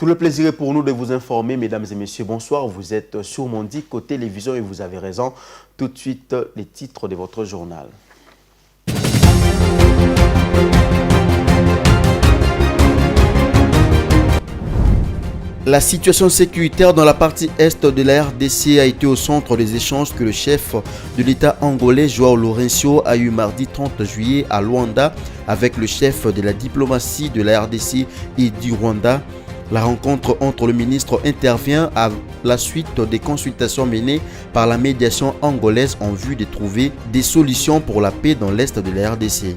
Tout le plaisir est pour nous de vous informer, mesdames et messieurs. Bonsoir, vous êtes sur Mondico Télévision et vous avez raison. Tout de suite, les titres de votre journal. La situation sécuritaire dans la partie est de la RDC a été au centre des échanges que le chef de l'État angolais, João Lourenço, a eu mardi 30 juillet à Luanda avec le chef de la diplomatie de la RDC et du Rwanda. La rencontre entre le ministre intervient à la suite des consultations menées par la médiation angolaise en vue de trouver des solutions pour la paix dans l'est de la RDC.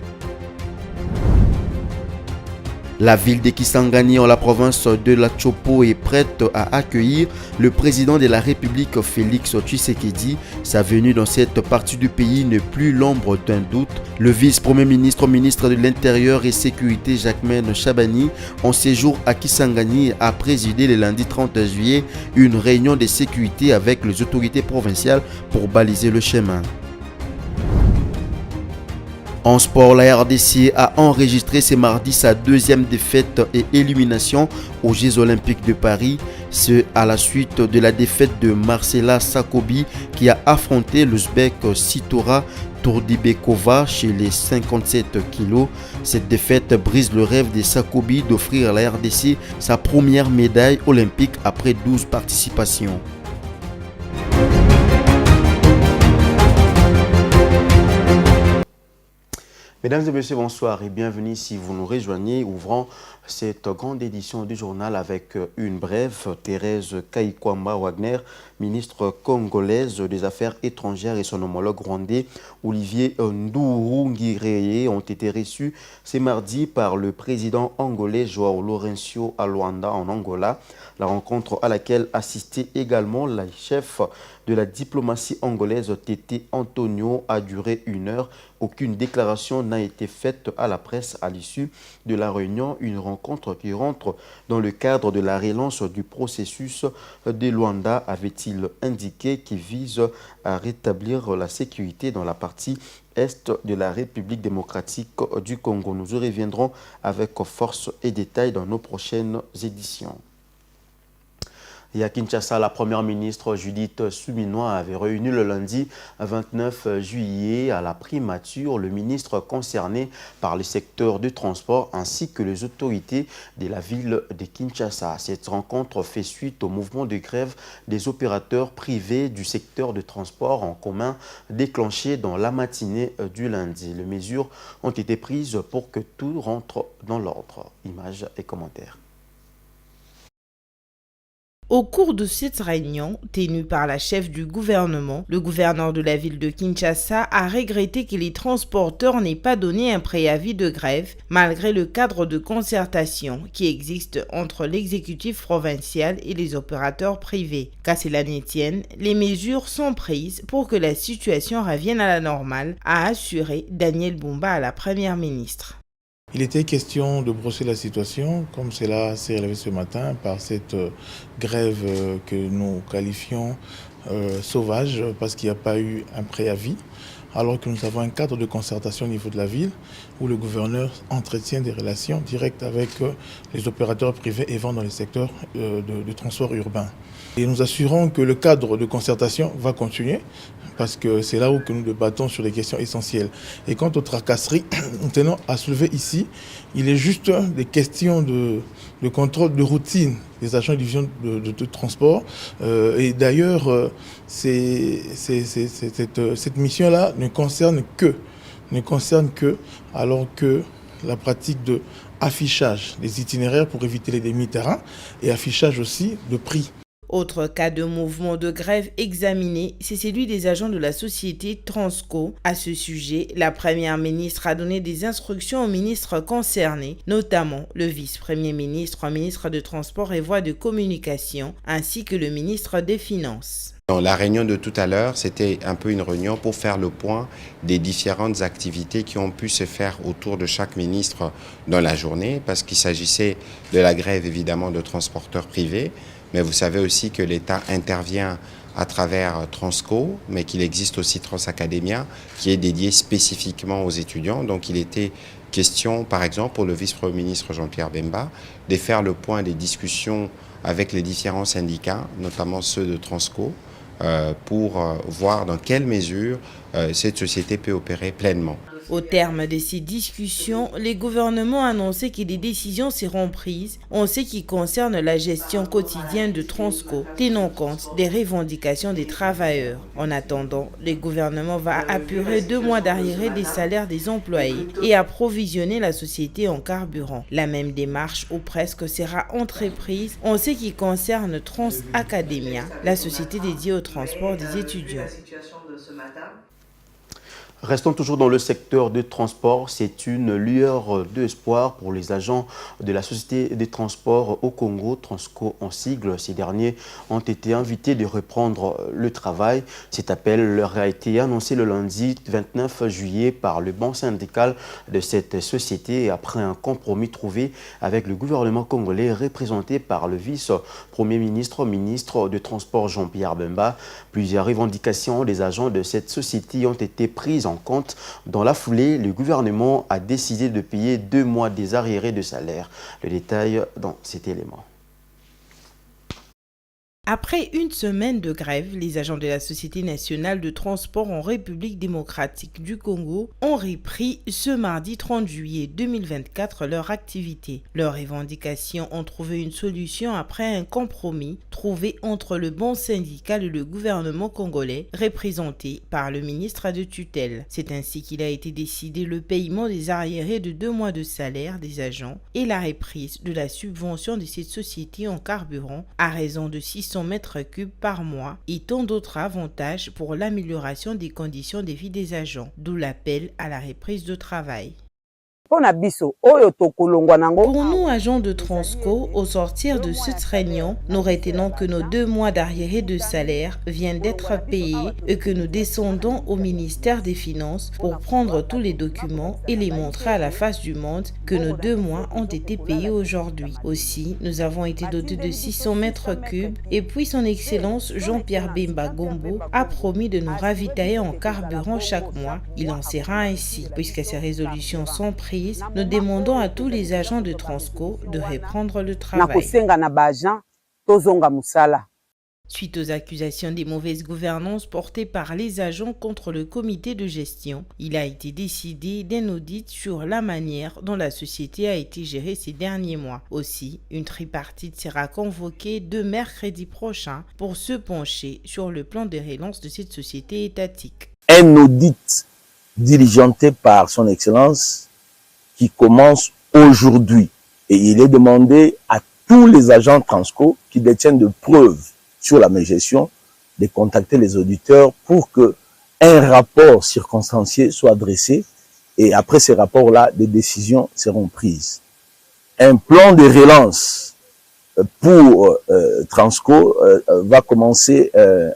La ville de Kisangani en la province de la Chopo est prête à accueillir le président de la République Félix Tshisekedi. Sa venue dans cette partie du pays n'est plus l'ombre d'un doute. Le vice-premier ministre, ministre de l'Intérieur et Sécurité Jacquemaine Chabani, en séjour à Kisangani, a présidé le lundi 30 juillet une réunion de sécurité avec les autorités provinciales pour baliser le chemin. En sport, la RDC a enregistré ce mardi sa deuxième défaite et élimination aux Jeux Olympiques de Paris. C'est à la suite de la défaite de Marcela Sakobi qui a affronté l'Ouzbek Sitora Tourdibekova chez les 57 kg. Cette défaite brise le rêve de Sakobi d'offrir à la RDC sa première médaille olympique après 12 participations. Mesdames et messieurs, bonsoir et bienvenue si vous nous rejoignez. Ouvrons cette grande édition du journal avec une brève. Thérèse Kaikwamba Wagner, ministre congolaise des Affaires étrangères, et son homologue rwandais Olivier Nduhungirehe ont été reçus ce mardi par le président angolais João Lourenço à Luanda en Angola. La rencontre à laquelle assistait également la chef de la diplomatie angolaise Tété Antonio a duré 1 heure. Aucune déclaration n'a été faite à la presse à l'issue de la réunion. Une rencontre qui rentre dans le cadre de la relance du processus de Luanda, avait-il indiqué, qui vise à rétablir la sécurité dans la partie est de la République démocratique du Congo. Nous y reviendrons avec force et détails dans nos prochaines éditions. Et à Kinshasa, la première ministre Judith Suminwa avait réuni le lundi 29 juillet à la primature le ministre concerné par le secteur du transport ainsi que les autorités de la ville de Kinshasa. Cette rencontre fait suite au mouvement de grève des opérateurs privés du secteur de transport en commun déclenché dans la matinée du lundi. Les mesures ont été prises pour que tout rentre dans l'ordre. Images et commentaires. Au cours de cette réunion, tenue par la chef du gouvernement, le gouverneur de la ville de Kinshasa a regretté que les transporteurs n'aient pas donné un préavis de grève malgré le cadre de concertation qui existe entre l'exécutif provincial et les opérateurs privés. Qu'à cela ne tienne, les mesures sont prises pour que la situation revienne à la normale, a assuré Daniel Bumba à la première ministre. Il était question de brosser la situation, comme cela s'est relevé ce matin, par cette grève que nous qualifions sauvage, parce qu'il n'y a pas eu un préavis, alors que nous avons un cadre de concertation au niveau de la ville, où le gouverneur entretient des relations directes avec les opérateurs privés et dans les secteurs de transport urbain. Et nous assurons que le cadre de concertation va continuer, parce que c'est là où que nous débattons sur les questions essentielles. Et quant aux tracasseries, nous tenons à soulever ici, il est juste des questions de contrôle de routine des agents de division de transport. Et d'ailleurs, cette mission-là ne concerne que, alors que la pratique de affichage des itinéraires pour éviter les demi-terrains et affichage aussi de prix. Autre cas de mouvement de grève examiné, c'est celui des agents de la société Transco. À ce sujet, la première ministre a donné des instructions aux ministres concernés, notamment le vice-premier ministre, ministre de Transport et Voies de Communication, ainsi que le ministre des Finances. La réunion de tout à l'heure, c'était un peu une réunion pour faire le point des différentes activités qui ont pu se faire autour de chaque ministre dans la journée, parce qu'il s'agissait de la grève évidemment de transporteurs privés, mais vous savez aussi que l'État intervient à travers Transco, mais qu'il existe aussi Transacademia, qui est dédié spécifiquement aux étudiants. Donc il était question, par exemple, pour le vice-premier ministre Jean-Pierre Bemba, de faire le point des discussions avec les différents syndicats, notamment ceux de Transco, pour voir dans quelle mesure cette société peut opérer pleinement. Au terme de ces discussions, les gouvernements ont annoncé que des décisions seront prises en ce qui concerne la gestion quotidienne de Transco, tenant compte des revendications des travailleurs. En attendant, le gouvernement va apurer 2 mois d'arriérés des salaires des employés et approvisionner la société en carburant. La même démarche ou presque sera entreprise en ce qui concerne Trans Academia, la société dédiée au transport des étudiants. Restons toujours dans le secteur de transport. C'est une lueur d'espoir pour les agents de la Société des transports au Congo, Transco en sigle. Ces derniers ont été invités de reprendre le travail. Cet appel leur a été annoncé le lundi 29 juillet par le banc syndical de cette société après un compromis trouvé avec le gouvernement congolais représenté par le vice-premier ministre, ministre de Transport Jean-Pierre Bemba. Plusieurs revendications des agents de cette société ont été prises en compte. Dans la foulée, le gouvernement a décidé de payer 2 mois des arriérés de salaire. Le détail dans cet élément. Après une semaine de grève, les agents de la Société nationale de transport en République démocratique du Congo ont repris ce mardi 30 juillet 2024 leur activité. Leurs revendications ont trouvé une solution après un compromis trouvé entre le banc syndical et le gouvernement congolais, représenté par le ministre de tutelle. C'est ainsi qu'il a été décidé le paiement des arriérés de 2 mois de salaire des agents et la reprise de la subvention de cette société en carburant à raison de 600 mètres cubes par mois et tant d'autres avantages pour l'amélioration des conditions de vie des agents, d'où l'appel à la reprise de travail. Pour nous, agents de Transco, au sortir de cette réunion, nous retenons que nos 2 mois d'arriérés de salaire viennent d'être payés et que nous descendons au ministère des Finances pour prendre tous les documents et les montrer à la face du monde que nos 2 mois ont été payés aujourd'hui. Aussi, nous avons été dotés de 600 mètres cubes et puis son Excellence Jean-Pierre Bemba Gombo a promis de nous ravitailler en carburant chaque mois. Il en sera ainsi, puisque ces résolutions sont prises. Nous demandons à tous les agents de Transco de reprendre le travail. Suite aux accusations des mauvaises gouvernances portées par les agents contre le comité de gestion, il a été décidé d'un audit sur la manière dont la société a été gérée ces derniers mois. Aussi, une tripartite sera convoquée de mercredi prochain pour se pencher sur le plan de relance de cette société étatique. Un audit diligenté par son Excellence qui commence aujourd'hui. Et il est demandé à tous les agents Transco qui détiennent de preuves sur la mégestion de contacter les auditeurs pour que un rapport circonstancié soit dressé et après ces rapports-là, des décisions seront prises. Un plan de relance pour Transco va commencer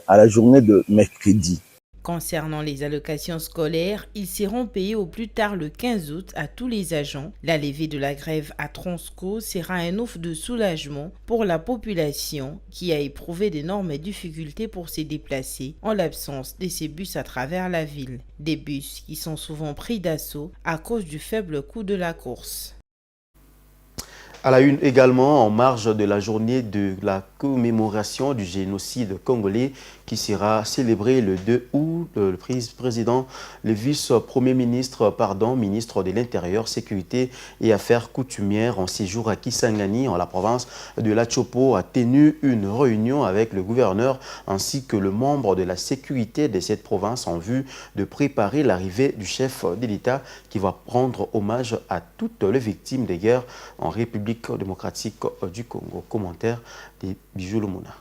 à la journée de mercredi. Concernant les allocations scolaires, ils seront payés au plus tard le 15 août à tous les agents. La levée de la grève à Transco sera un offre de soulagement pour la population qui a éprouvé d'énormes difficultés pour se déplacer en l'absence de ces bus à travers la ville. Des bus qui sont souvent pris d'assaut à cause du faible coût de la course. À la une également, en marge de la journée de la commémoration du génocide congolais qui sera célébrée le 2 août, le vice-premier ministre, ministre de l'Intérieur, Sécurité et Affaires coutumières en séjour à Kisangani, en la province de l'Atchopo, a tenu une réunion avec le gouverneur ainsi que le membre de la sécurité de cette province en vue de préparer l'arrivée du chef de l'État qui va rendre hommage à toutes les victimes des guerres en République démocratique du Congo. Commentaire de Bijou Lumuna.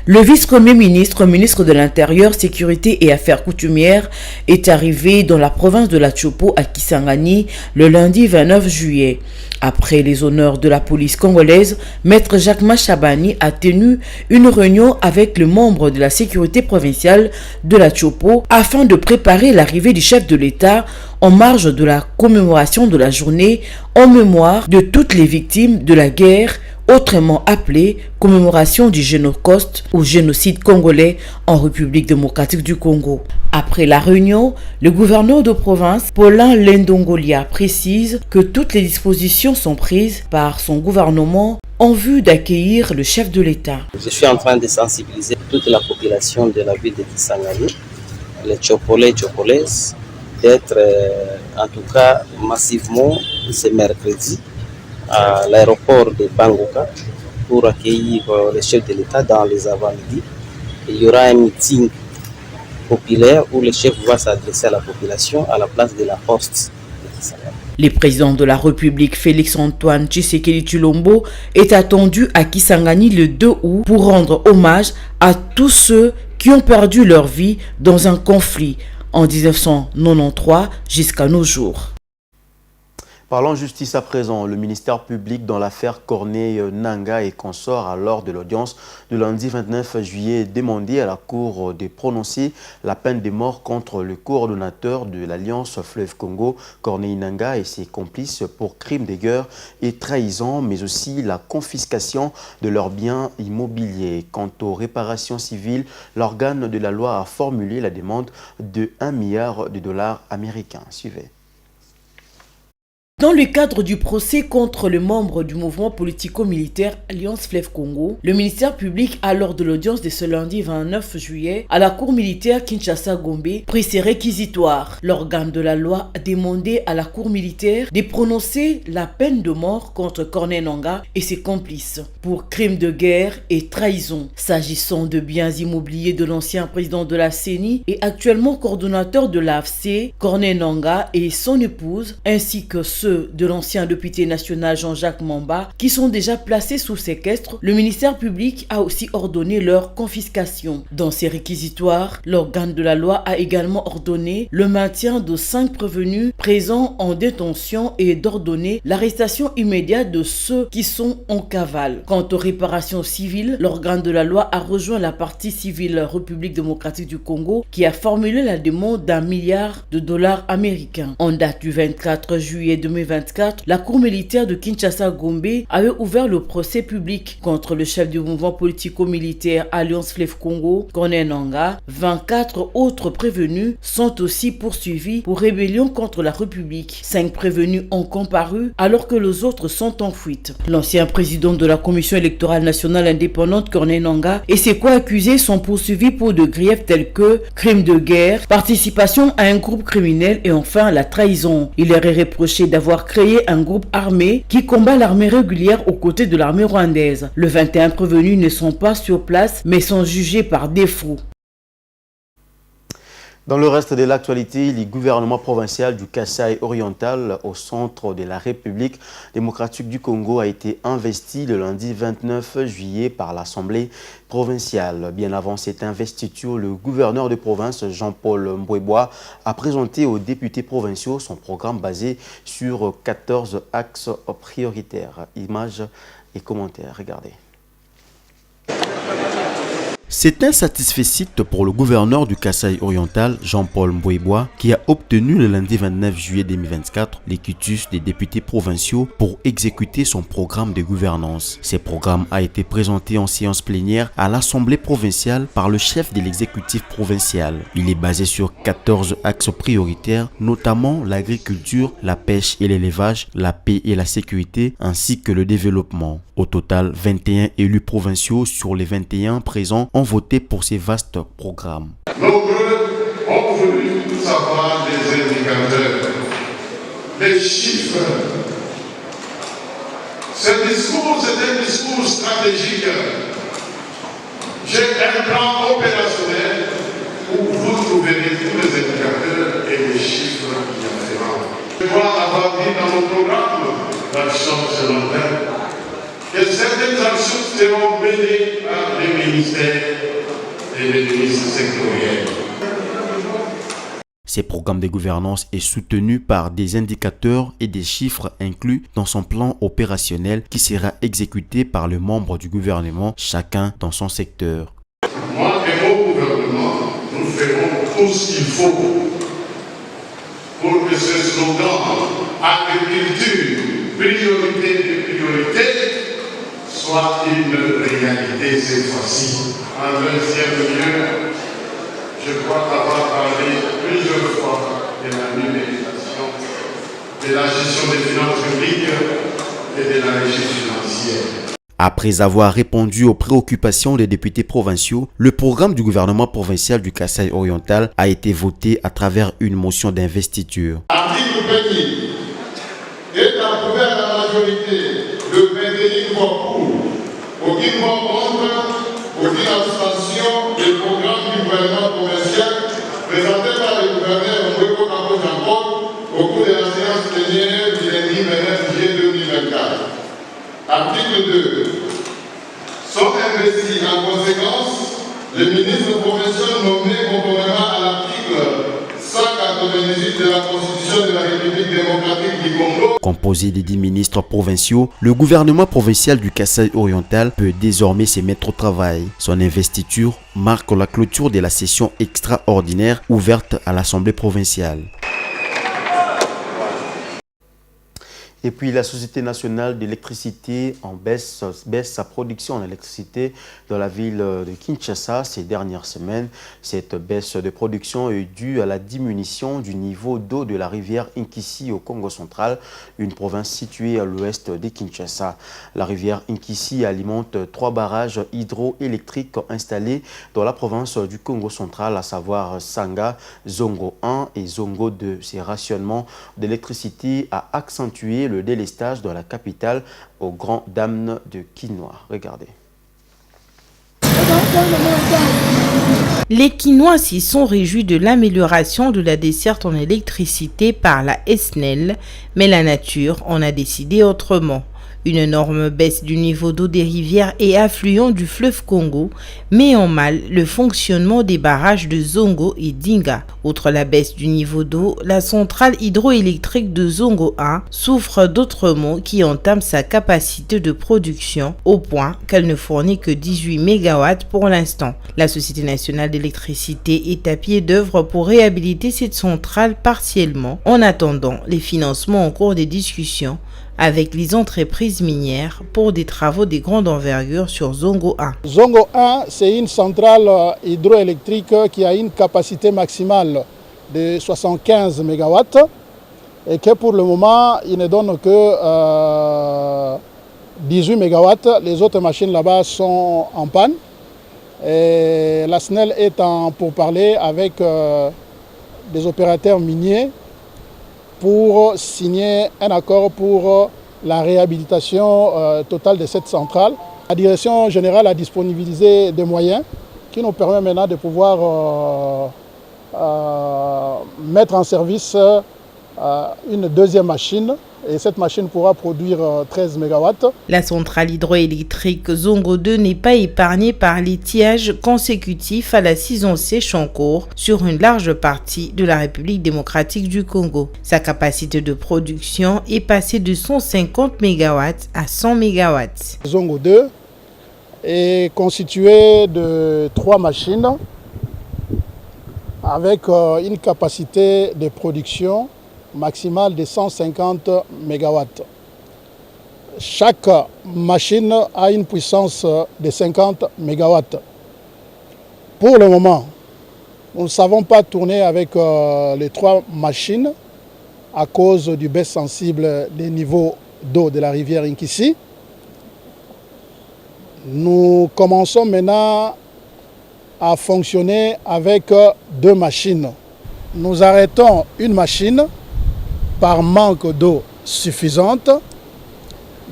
Le vice-premier ministre, ministre de l'Intérieur, Sécurité et Affaires coutumières, est arrivé dans la province de l'Atchopo à Kisangani le lundi 29 juillet. Après les honneurs de la police congolaise, Maître Jacques Machabani a tenu une réunion avec le membre de la sécurité provinciale de l'Atchopo afin de préparer l'arrivée du chef de l'État en marge de la commémoration de la journée en mémoire de toutes les victimes de la guerre autrement appelée commémoration du Génocauste ou génocide congolais en République démocratique du Congo. Après la réunion, le gouverneur de province, Paulin Lendongolia, précise que toutes les dispositions sont prises par son gouvernement en vue d'accueillir le chef de l'État. Je suis en train de sensibiliser toute la population de la ville de Kisangani, les Tchopolais et Tchopolaises, d'être en tout cas massivement ce mercredi à l'aéroport de Bangoka pour accueillir le chef de l'État dans les avant-midi. Il y aura un meeting populaire où le chef va s'adresser à la population à la place de la poste de Kisangani. Le président de la République, Félix-Antoine Tshisekedi Tshilombo, est attendu à Kisangani le 2 août pour rendre hommage à tous ceux qui ont perdu leur vie dans un conflit en 1993 jusqu'à nos jours. Parlons justice à présent. Le ministère public dans l'affaire Corneille Nangaa et consorts, lors de l'audience du lundi 29 juillet, demandé à la Cour de prononcer la peine de mort contre le coordonnateur de l'Alliance Fleuve Congo, Corneille Nangaa, et ses complices pour crimes de guerre et trahison, mais aussi la confiscation de leurs biens immobiliers. Quant aux réparations civiles, l'organe de la loi a formulé la demande de 1 milliard de dollars américains. Suivez. Dans le cadre du procès contre le membre du mouvement politico-militaire Alliance Fleuve Congo, le ministère public a, lors de l'audience de ce lundi 29 juillet, à la cour militaire Kinshasa-Gombe, pris ses réquisitoires. L'organe de la loi a demandé à la cour militaire de prononcer la peine de mort contre Corneille Nangaa et ses complices pour crimes de guerre et trahison. S'agissant de biens immobiliers de l'ancien président de la CENI et actuellement coordonnateur de l'AFC, Corneille Nangaa et son épouse, ainsi que ceux de l'ancien député national Jean-Jacques Mamba, qui sont déjà placés sous séquestre, le ministère public a aussi ordonné leur confiscation. Dans ces réquisitoires, l'organe de la loi a également ordonné le maintien de 5 prévenus présents en détention et d'ordonner l'arrestation immédiate de ceux qui sont en cavale. Quant aux réparations civiles, l'organe de la loi a rejoint la partie civile République démocratique du Congo qui a formulé la demande d'1 milliard de dollars américains. En date du 24 juillet 2024, la cour militaire de Kinshasa-Gombe avait ouvert le procès public contre le chef du mouvement politico-militaire Alliance Fleuve Congo, Corneille Nangaa. 24 autres prévenus sont aussi poursuivis pour rébellion contre la République. 5 prévenus ont comparu alors que les autres sont en fuite. L'ancien président de la Commission électorale nationale indépendante, Corneille Nangaa, et ses co-accusés sont poursuivis pour de griefs tels que crimes de guerre, participation à un groupe criminel et enfin la trahison. Il leur est reproché d'avoir créé un groupe armé qui combat l'armée régulière aux côtés de l'armée rwandaise. Les 21 prévenus ne sont pas sur place mais sont jugés par défaut. Dans le reste de l'actualité, le gouvernement provincial du Kasaï oriental au centre de la République démocratique du Congo a été investi le lundi 29 juillet par l'Assemblée provinciale. Bien avant cette investiture, le gouverneur de province Jean-Paul Mbouébois a présenté aux députés provinciaux son programme basé sur 14 axes prioritaires. Images et commentaires, regardez. C'est un satisfait pour le gouverneur du Kasaï oriental, Jean-Paul Mbouébois, qui a obtenu le lundi 29 juillet 2024 les quitus des députés provinciaux pour exécuter son programme de gouvernance. Ce programme a été présenté en séance plénière à l'Assemblée provinciale par le chef de l'exécutif provincial. Il est basé sur 14 axes prioritaires, notamment l'agriculture, la pêche et l'élevage, la paix et la sécurité, ainsi que le développement. Au total, 21 élus provinciaux sur les 21 présents ont voté pour ces vastes programmes. Nombreux ont voulu savoir des indicateurs, des chiffres. Ce discours, c'est un discours stratégique. J'ai un plan opérationnel où vous trouverez tous les indicateurs et les chiffres qui afférents. Je dois avoir dit dans mon programme l'action secondaire que certaines actions seront menées par les ministères et les ministres sectoriels. Ces programmes de gouvernance est soutenu par des indicateurs et des chiffres inclus dans son plan opérationnel qui sera exécuté par le membre du gouvernement, chacun dans son secteur. Moi et mon gouvernement, nous ferons tout ce qu'il faut pour que ce slogan agriculture, priorité de priorité, soit une réalité cette fois-ci. En deuxième lieu, je crois avoir parlé plusieurs fois de la numérisation, de la gestion des finances publiques et de la régie financière. Après avoir répondu aux préoccupations des députés provinciaux, le programme du gouvernement provincial du Kasaï oriental a été voté à travers une motion d'investiture. Article 20 est approuvé à la majorité de 21 voix pour, aucune voix contre, aucune abstention du programme du gouvernement provincial présenté par le gouverneur Mbeko Kampo Jean-Paul au cours de la séance plénière du lundi 29 juillet 2024. Article 2. Sont investis en conséquence les ministres provinciaux nommés conformément à l'article 198 de la Constitution de la République démocratique du Congo. Composé des 10 ministres provinciaux, le gouvernement provincial du Kasaï oriental peut désormais se mettre au travail. Son investiture marque la clôture de la session extraordinaire ouverte à l'Assemblée provinciale. Et puis la Société nationale d'électricité baisse sa production en électricité dans la ville de Kinshasa ces dernières semaines. Cette baisse de production est due à la diminution du niveau d'eau de la rivière Inkisi au Congo central, une province située à l'ouest de Kinshasa. La rivière Inkisi alimente 3 barrages hydroélectriques installés dans la province du Congo central, à savoir Sanga, Zongo 1 et Zongo 2. Ces rationnements d'électricité a accentué le délestage dans la capitale aux grandes dames de Quinois. Regardez. Les Quinois s'y sont réjouis de l'amélioration de la desserte en électricité par la SNEL, mais la nature en a décidé autrement. Une énorme baisse du niveau d'eau des rivières et affluents du fleuve Congo met en mal le fonctionnement des barrages de Zongo et Dinga. Outre la baisse du niveau d'eau, la centrale hydroélectrique de Zongo 1 souffre d'autres maux qui entament sa capacité de production au point qu'elle ne fournit que 18 MW pour l'instant. La Société nationale d'électricité est à pied d'œuvre pour réhabiliter cette centrale partiellement en attendant les financements en cours des discussions avec les entreprises minières pour des travaux de grande envergure sur Zongo 1. Zongo 1, c'est une centrale hydroélectrique qui a une capacité maximale de 75 MW et que pour le moment, il ne donne que 18 MW. Les autres machines là-bas sont en panne. Et la SNEL est en pourparlers avec des opérateurs miniers pour signer un accord pour la réhabilitation totale de cette centrale. La direction générale a disponibilisé des moyens qui nous permettent maintenant de pouvoir mettre en service une deuxième machine. Et cette machine pourra produire 13 MW. La centrale hydroélectrique Zongo 2 n'est pas épargnée par l'étiage consécutif à la saison sèche en cours sur une large partie de la République démocratique du Congo. Sa capacité de production est passée de 150 MW à 100 MW. Zongo 2 est constitué de 3 machines avec une capacité de production maximale de 150 MW. Chaque machine a une puissance de 50 MW. Pour le moment, nous ne savons pas tourner avec les 3 machines à cause du baisse sensible des niveaux d'eau de la rivière Inkisi. Nous commençons maintenant à fonctionner avec 2 machines. Nous arrêtons une machine par manque d'eau suffisante,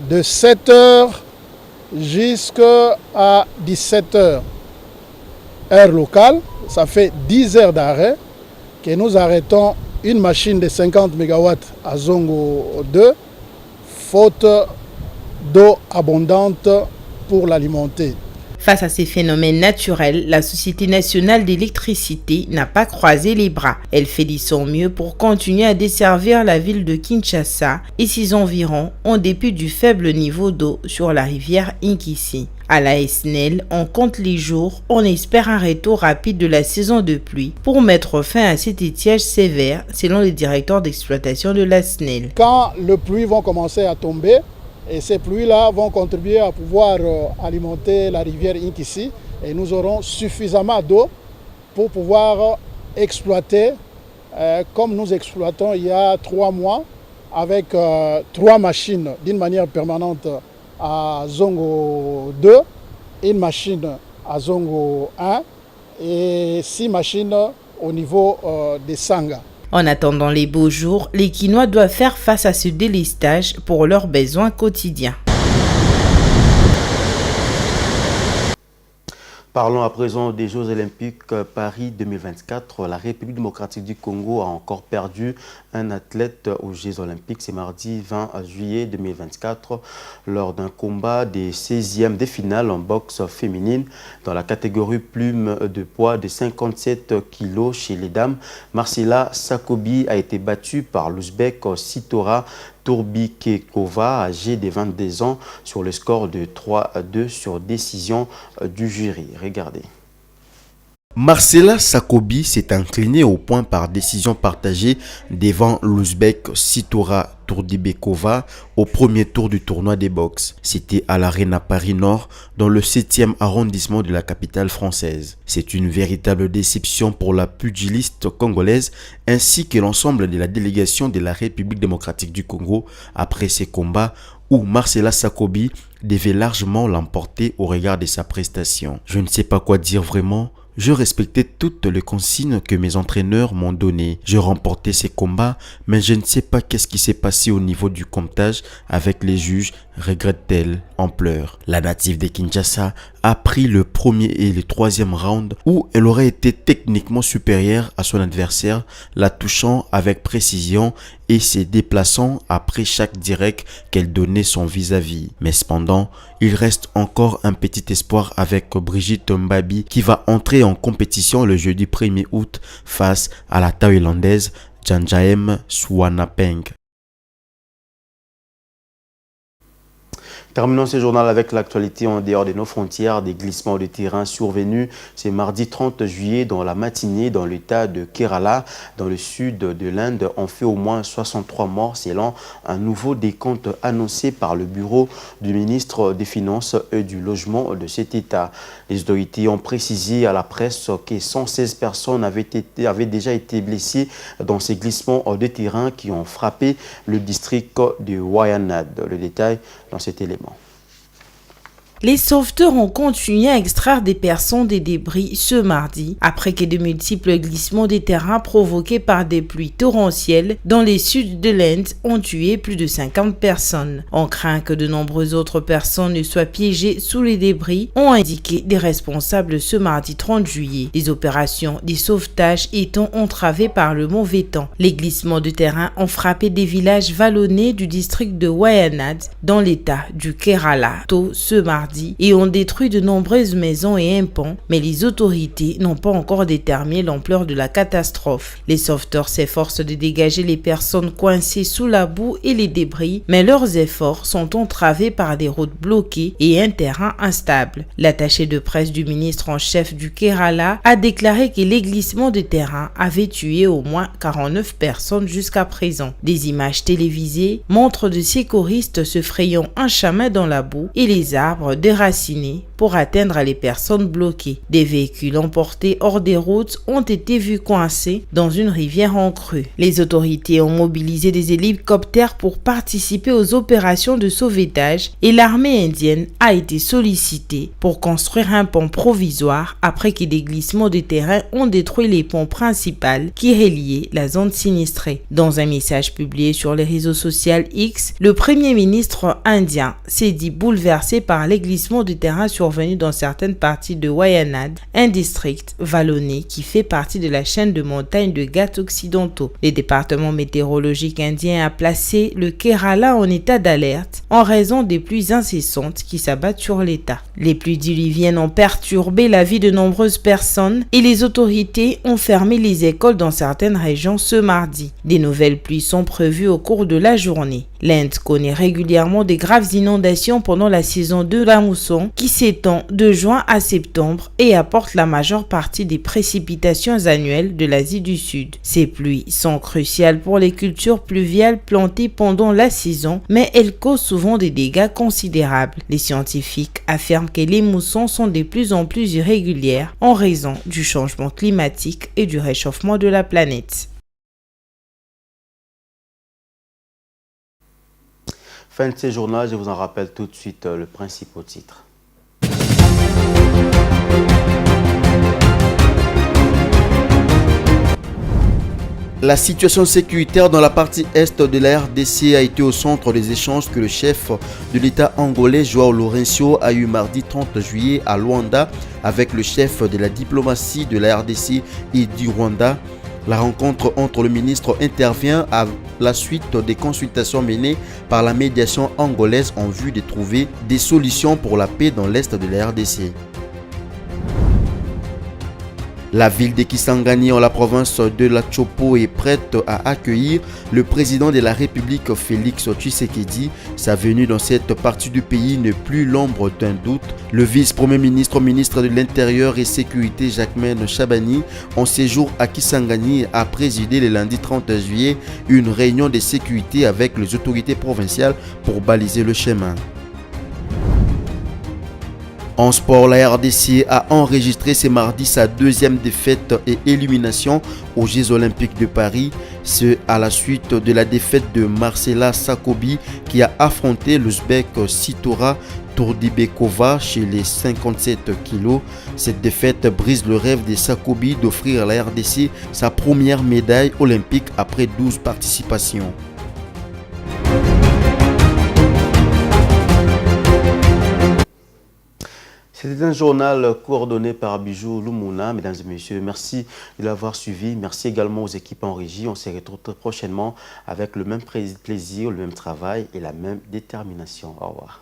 de 7 h jusqu'à 17 h, heure locale. Ça fait 10 heures d'arrêt que nous arrêtons une machine de 50 MW à Zongo 2, faute d'eau abondante pour l'alimenter. Face à ces phénomènes naturels, la Société nationale d'électricité n'a pas croisé les bras. Elle fait de son mieux pour continuer à desservir la ville de Kinshasa et ses environs en dépit du faible niveau d'eau sur la rivière Inkisi. À la SNEL, on compte les jours, on espère un retour rapide de la saison de pluie pour mettre fin à cet étiage sévère, selon les directeurs d'exploitation de la SNEL. Quand les pluies vont commencer à tomber, Et ces pluies-là vont contribuer à pouvoir alimenter la rivière Inkissi et nous aurons suffisamment d'eau pour pouvoir exploiter comme nous exploitons il y a 3 mois avec 3 machines d'une manière permanente à Zongo 2, une machine à Zongo 1 et 6 machines au niveau des Sanga. En attendant les beaux jours, les Kinois doivent faire face à ce délestage pour leurs besoins quotidiens. Parlons à présent des Jeux Olympiques Paris 2024. La République démocratique du Congo a encore perdu un athlète aux Jeux Olympiques. C'est mardi 20 juillet 2024 lors d'un combat des 16e de finale en boxe féminine dans la catégorie plume de poids de 57 kg chez les dames. Marcela Sakobi a été battue par l'Ouzbek Sitora Tourbikekova, âgée de 22 ans, sur le score de 3-2 sur décision du jury. Regardez. Marcela Sakobi s'est inclinée au point par décision partagée devant l'Ouzbek Sitora Tourbikekova au premier tour du tournoi des boxe. C'était à l'Arena Paris Nord, dans le 7e arrondissement de la capitale française. C'est une véritable déception pour la pugiliste congolaise ainsi que l'ensemble de la délégation de la République démocratique du Congo après ces combats où Marcela Sakobi devait largement l'emporter au regard de sa prestation. Je ne sais pas quoi dire vraiment. Je respectais toutes les consignes que mes entraîneurs m'ont données. Je remportais ces combats, mais je ne sais pas qu'est-ce qui s'est passé au niveau du comptage avec les juges, regrette-t-elle en pleurs. La native de Kinshasa a pris le premier et le 3e round où elle aurait été techniquement supérieure à son adversaire, la touchant avec précision et se déplaçant après chaque direct qu'elle donnait son vis-à-vis. Mais cependant, il reste encore un petit espoir avec Brigitte Mbabi qui va entrer en compétition le jeudi 1er août face à la Thaïlandaise Janjaem Swanapeng. Terminons ce journal avec l'actualité en dehors de nos frontières. Des glissements de terrain survenus ce mardi 30 juillet dans la matinée dans l'état de Kerala, dans le sud de l'Inde, ont fait au moins 63 morts selon un nouveau décompte annoncé par le bureau du ministre des Finances et du Logement de cet état. Les autorités ont précisé à la presse que 116 personnes avaient déjà été blessées dans ces glissements de terrain qui ont frappé le district de Wayanad. Le détail dans cet élément. Les sauveteurs ont continué à extraire des personnes des débris ce mardi, après que de multiples glissements des terrains provoqués par des pluies torrentielles dans les suds de l'Inde ont tué plus de 50 personnes. On craint que de nombreuses autres personnes ne soient piégées sous les débris, ont indiqué des responsables ce mardi 30 juillet. Les opérations de sauvetage étant entravées par le mauvais temps. Les glissements de terrain ont frappé des villages vallonnés du district de Wayanad dans l'état du Kerala tôt ce mardi et ont détruit de nombreuses maisons et un pont, mais les autorités n'ont pas encore déterminé l'ampleur de la catastrophe. Les sauveteurs s'efforcent de dégager les personnes coincées sous la boue et les débris, mais leurs efforts sont entravés par des routes bloquées et un terrain instable. L'attaché de presse du ministre en chef du Kerala a déclaré que les glissements de terrain avaient tué au moins 49 personnes jusqu'à présent. Des images télévisées montrent de secouristes se frayant un chemin dans la boue et les arbres déracinés pour atteindre les personnes bloquées. Des véhicules emportés hors des routes ont été vus coincés dans une rivière en crue. Les autorités ont mobilisé des hélicoptères pour participer aux opérations de sauvetage et l'armée indienne a été sollicitée pour construire un pont provisoire après que des glissements de terrain ont détruit les ponts principaux qui reliaient la zone sinistrée. Dans un message publié sur les réseaux sociaux X, le premier ministre indien s'est dit bouleversé par les glissements de terrain survenus dans certaines parties de Wayanad, un district vallonné qui fait partie de la chaîne de montagnes de Ghats occidentaux. Le département météorologique indien a placé le Kerala en état d'alerte en raison des pluies incessantes qui s'abattent sur l'état. Les pluies diluviennes ont perturbé la vie de nombreuses personnes et les autorités ont fermé les écoles dans certaines régions ce mardi. Des nouvelles pluies sont prévues au cours de la journée. L'Inde connaît régulièrement des graves inondations pendant la saison de la mousson qui s'étend de juin à septembre et apporte la majeure partie des précipitations annuelles de l'Asie du Sud. Ces pluies sont cruciales pour les cultures pluviales plantées pendant la saison, mais elles causent souvent des dégâts considérables. Les scientifiques affirment que les moussons sont de plus en plus irrégulières en raison du changement climatique et du réchauffement de la planète. Fin de ces journaux, je vous en rappelle tout de suite le principal titre. La situation sécuritaire dans la partie est de la RDC a été au centre des échanges que le chef de l'État angolais João Lourenço a eu mardi 30 juillet à Luanda avec le chef de la diplomatie de la RDC et du Rwanda. La rencontre entre le ministre intervient à la suite des consultations menées par la médiation angolaise en vue de trouver des solutions pour la paix dans l'est de la RDC. La ville de Kisangani en la province de la Chopo est prête à accueillir le président de la République Félix Tshisekedi. Sa venue dans cette partie du pays n'est plus l'ombre d'un doute. Le vice-premier ministre, ministre de l'Intérieur et Sécurité Jacquemaine Chabani, en séjour à Kisangani, a présidé le lundi 30 juillet une réunion de sécurité avec les autorités provinciales pour baliser le chemin. En sport, la RDC a enregistré ce mardi sa deuxième défaite et élimination aux Jeux Olympiques de Paris. C'est à la suite de la défaite de Marcela Sakobi qui a affronté l'Ouzbek Sitora Tourdibekova chez les 57 kilos. Cette défaite brise le rêve de Sakobi d'offrir à la RDC sa première médaille olympique après 12 participations. C'était un journal coordonné par Bijou Lumuna. Mesdames et messieurs, merci de l'avoir suivi. Merci également aux équipes en régie. On se retrouve très prochainement avec le même plaisir, le même travail et la même détermination. Au revoir.